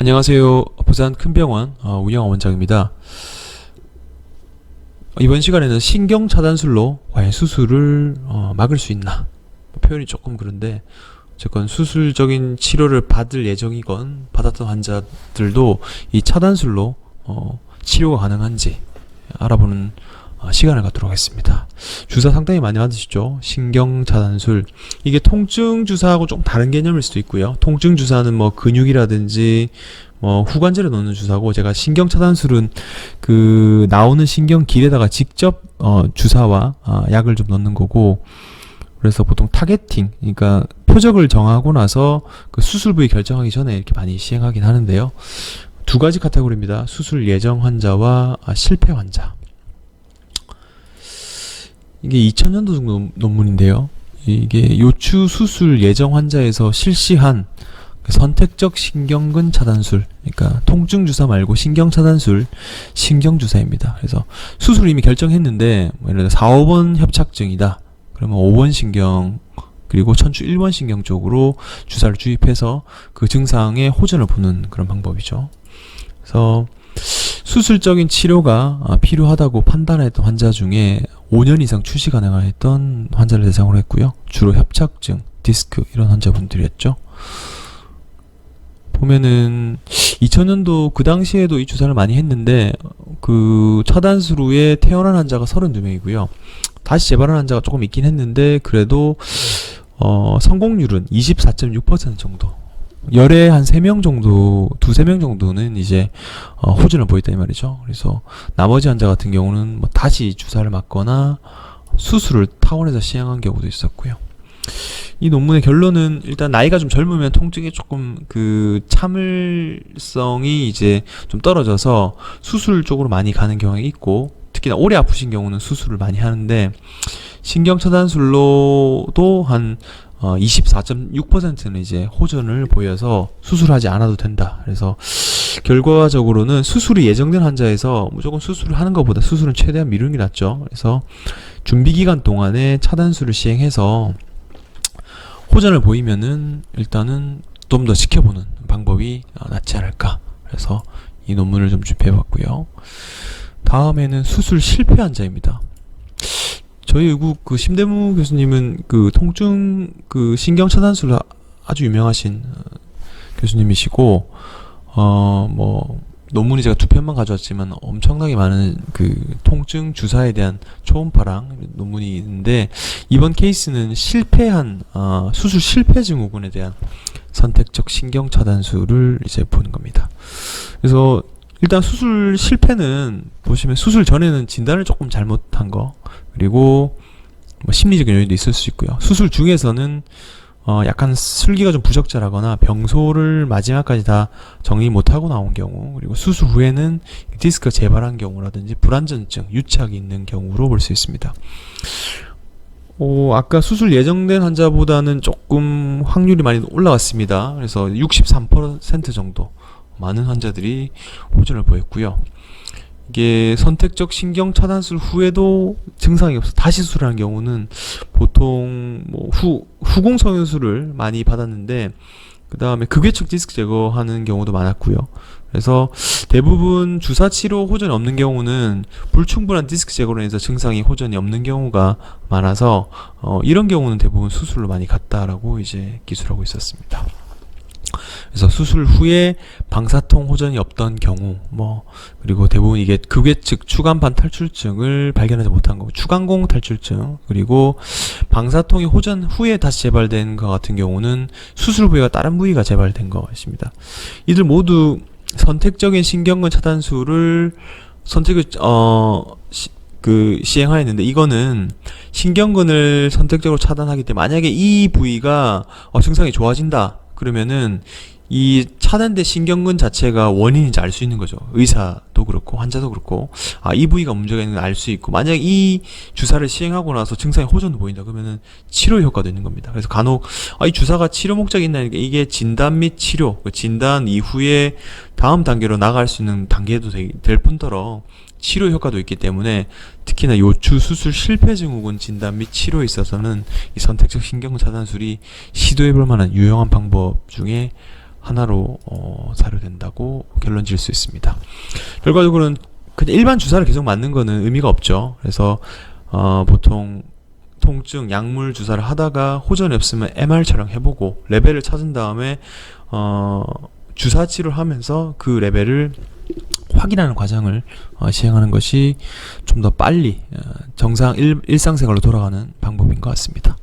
안녕하세요. 부산 큰병원 운영 원장입니다. 이번 시간에는 신경차단술로 과연 수술을 막을 수 있나? 표현이 조금 그런데 어쨌건 수술적인 치료를 받을 예정이건 받았던 환자들도 이 차단술로 치료가 가능한지 알아보는 시간을 갖도록 하겠습니다. 주사 상당히 많이 받으시죠? 신경차단술. 이게 통증 주사하고 좀 다른 개념일 수도 있고요. 통증 주사는 뭐 근육이라든지 후관절에 넣는 주사고, 제가 신경차단술은 그 나오는 신경길에다가 직접 주사와 약을 좀 넣는 거고, 그래서 보통 타겟팅, 그러니까 표적을 정하고 나서 그 수술 부위 결정하기 전에 이렇게 많이 시행하긴 하는데요. 두 가지 카테고리입니다. 수술 예정 환자와 실패 환자. 이게 2000년도 정도 논문인데요. 이게 요추 수술 예정 환자에서 실시한 선택적 신경근 차단술, 그러니까 통증 주사 말고 신경 차단술, 신경 주사입니다. 그래서 수술 이미 결정했는데 예를 들어 4, 5번 협착증이다. 그러면 5번 신경 그리고 천추 1번 신경 쪽으로 주사를 주입해서 그 증상에 호전을 보는 그런 방법이죠. 그래서 수술적인 치료가 필요하다고 판단했던 환자 중에 5년 이상 추시 가능했던 환자를 대상으로 했고요. 주로 협착증, 디스크 이런 환자분들이었죠. 보면은 2000년도 그 당시에도 이 주사를 많이 했는데 그 차단술 후에 퇴원한 환자가 32명이고요. 다시 재발한 환자가 조금 있긴 했는데 그래도 성공률은 24.6% 정도. 열에 한 3명 정도, 2~3명 정도는 이제 호전을 보였다 이 말이죠. 그래서 나머지 환자 같은 경우는 뭐 다시 주사를 맞거나 수술을 타원에서 시행한 경우도 있었고요. 이 논문의 결론은 일단 나이가 좀 젊으면 통증이 조금 그 참을성이 이제 좀 떨어져서 수술 쪽으로 많이 가는 경향이 있고, 특히나 오래 아프신 경우는 수술을 많이 하는데 신경차단술로도 한 24.6%는 이제 호전을 보여서 수술하지 않아도 된다. 그래서 결과적으로는 수술이 예정된 환자에서 무조건 수술을 하는 것보다 수술은 최대한 미루는 게 낫죠. 그래서 준비 기간 동안에 차단술을 시행해서 호전을 보이면은 일단은 좀 더 지켜보는 방법이 낫지 않을까. 그래서 이 논문을 좀 준비해봤고요. 다음에는 수술 실패 환자입니다. 저희 의국 그 심대무 교수님은 그 통증 그 신경 차단술 아주 유명하신 교수님이시고, 뭐 논문이 제가 2편만 가져왔지만 엄청나게 많은 그 통증 주사에 대한 초음파랑 논문이 있는데, 이번 케이스는 실패한 수술 실패 증후군에 대한 선택적 신경 차단술을 이제 보는 겁니다. 그래서 일단 수술 실패는 보시면 수술 전에는 진단을 조금 잘못한 거, 그리고 뭐 심리적인 요인도 있을 수 있고요. 수술 중에서는 약간 술기가 좀 부적절하거나 병소를 마지막까지 다 정리 못하고 나온 경우, 그리고 수술 후에는 디스크가 재발한 경우라든지 불안전증, 유착이 있는 경우로 볼 수 있습니다. 아까 수술 예정된 환자보다는 조금 확률이 많이 올라갔습니다. 그래서 63% 정도 많은 환자들이 호전을 보였고요. 이게 선택적 신경 차단술 후에도 증상이 없어 다시 수술하는 경우는 보통 뭐 후공성형술을 많이 받았는데, 그 다음에 극외측 디스크 제거하는 경우도 많았고요. 그래서 대부분 주사 치료 호전이 없는 경우는 불충분한 디스크 제거로 인해서 증상이 호전이 없는 경우가 많아서 이런 경우는 대부분 수술로 많이 갔다라고 이제 기술하고 있었습니다. 그래서 수술 후에 방사통 호전이 없던 경우, 그리고 대부분 이게 극외측 추간판 탈출증을 발견하지 못한 거, 추간공 탈출증, 그리고 방사통이 호전 후에 다시 재발된 것 같은 경우는 수술 부위가 다른 부위가 재발된 것입니다. 이들 모두 선택적인 신경근 차단술을 시행하였는데, 이거는 신경근을 선택적으로 차단하기 때문에 만약에 이 부위가 증상이 좋아진다 그러면은 이 차단된 신경근 자체가 원인인지 알 수 있는 거죠. 의사도 그렇고 환자도 그렇고, 이 부위가 문제가 있는 걸 알 수 있고, 만약 이 주사를 시행하고 나서 증상이 호전도 보인다 그러면은 치료 효과도 있는 겁니다. 그래서 간혹 이 주사가 치료 목적이 있나니까 이게 진단 및 치료, 진단 이후에 다음 단계로 나갈 수 있는 단계도 될 뿐더러 치료 효과도 있기 때문에, 특히나 요추 수술 실패 증후군 진단 및 치료에 있어서는 이 선택적 신경근 차단술이 시도해볼 만한 유용한 방법 중에 하나로 사료된다고 결론 지을 수 있습니다. 결과적으로는 그냥 일반 주사를 계속 맞는 거는 의미가 없죠. 그래서 보통 통증 약물 주사를 하다가 호전이 없으면 MR 촬영해보고 레벨을 찾은 다음에 주사 치료를 하면서 그 레벨을 확인하는 과정을 시행하는 것이 좀 더 빨리 정상 일상생활로 돌아가는 방법인 것 같습니다.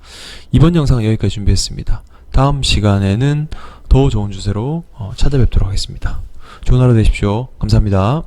이번 영상은 여기까지 준비했습니다. 다음 시간에는 더 좋은 주제로 찾아뵙도록 하겠습니다. 좋은 하루 되십시오. 감사합니다.